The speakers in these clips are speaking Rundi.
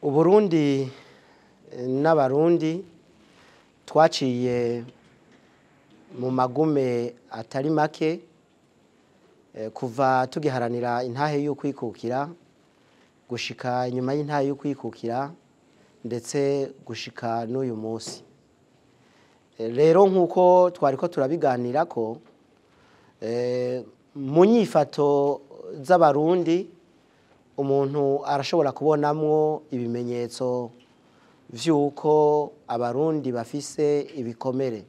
Uburundi n'abarundi twaciye mu magume atari make kuva tugiharanira intahe y'ukwikukira gushika inyuma y'intahe y'ukwikukira ndetse gushika n'uyu munsi. Rero nkuko twariko turabiganirako mu nyifato z'abarundi umuntu arashobora kubonamwo ibimenyetso vy'uko abarundi bafise ibikomere.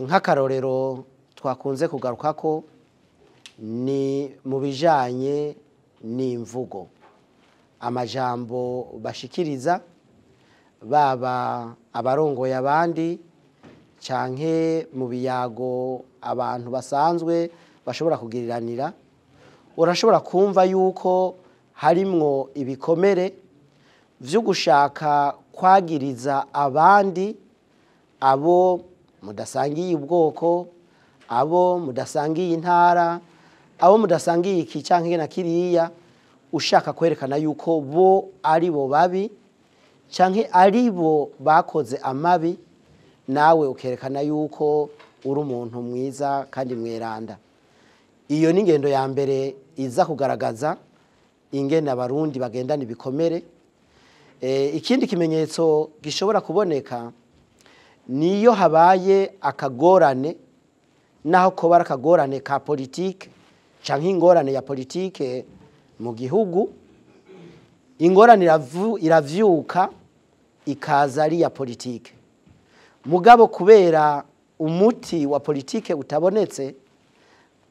Nk'akarorero twakunze kugarukako ni mu bijanye n'imvugo, amajambo bashikiriza baba abarongoye abandi canke mu biyago abantu basanzwe bashobora kugiriranira, urashobora kumva yuko harimwo ibikomere vyo gushaka kwagiriza abandi, abo mudasangiye ubwoko, abo mudasangiye intara, abo mudasangiye iki canke na kiriya, ushaka kwerekana yuko bo ari bo babi canke ari bo bakoze amabi, nawe ukerekana yuko uri umuntu mwiza kandi mweranda. Iyo ni ingendo ya mbere iza kugaragaza ingene abarundi bagendana ibikomere. Ikindi kimenyetso gishobora kuboneka niyo habaye akagorane, naho koba ari akagorane ka politike canke ingorane ya politike mu gihugu, ingorane iravyuka ikaza ari ya politike. Mugabo kubera umuti wa politike utabonetse,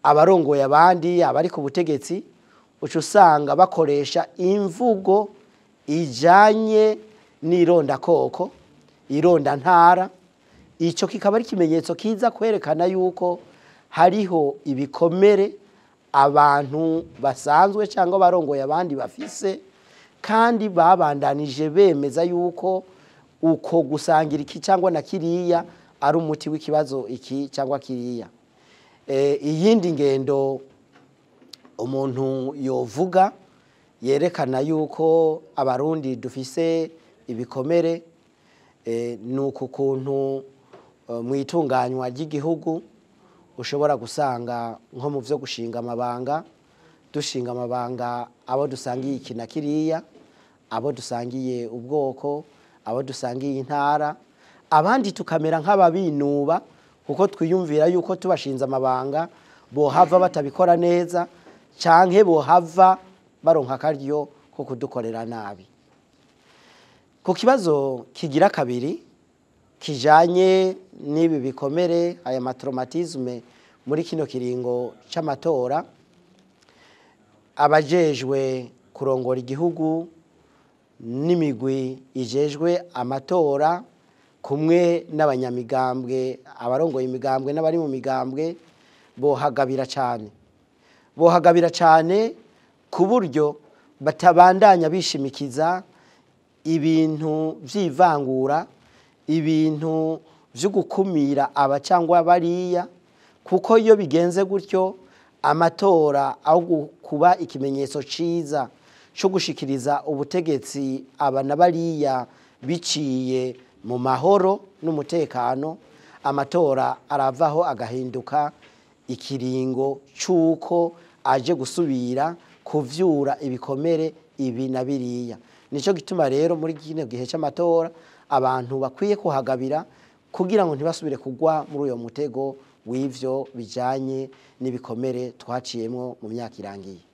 abarongoye abandi abari ku butegetsi uca usanga bakoresha imvugo ijanye n'irondakoko, ironda ntara. Ico kikaba ari ikimenyetso kiza kwerekana yuko hariho ibikomere abantu basanzwe cyangwa barongoye abandi bafise, kandi babandanije bemeza yuko uko gusangira iki cyangwa na kiriya ari umuti w'ikibazo iki cyangwa kiriya. Iyindi ngendo umuntu yovuga yerekana yuko abarundi dufise ibikomere, nuko kuntu mwitunganywa ry'igihugu ushobora gusanga nko mu vyo gushinga amabanga, dushinga amabanga abo dusangiye iki na kiriya, abo dusangiye ubwoko, abo dusangiye intara, abandi tukamera nk'ababinuba kuko twiyumvira yuko tubashinze amabanga bohava batabikora neza canke bohava baronka akaryo ko kudukorera nabi. Ku kibazo kigira kabiri kijanye n'ibi bikomere, aya matraumatisme muri kino kiringo c'amatora, abajejwe kurongora igihugu n'imigwi ijejwe amatora kumwe n'abanyamigambwe, abarongoye imigambwe n'abari mu migambwe bohagabira cane ku buryo batabandanya bishimikiza ibintu vy'ivangura, ibintu vyo gukumira aba cyangwa bariya, kuko iyo bigenze gutyo amatora aho kuba ikimenyetso ciza cyo gushikiriza ubutegetsi aba na bariya biciye mu mahoro n'umutekano, amatora aravaho agahinduka ikiringo c'uko aje gusubira kuvyura ibikomere ibi na biriya. Nico gituma rero muri kino gihe c'amatora abantu bakwiye kuhagabira kugira ngo ntibasubire kugwa muri uyo mutego w'ivyo bijanye n'ibikomere twaciyemwo mu myaka irangiye.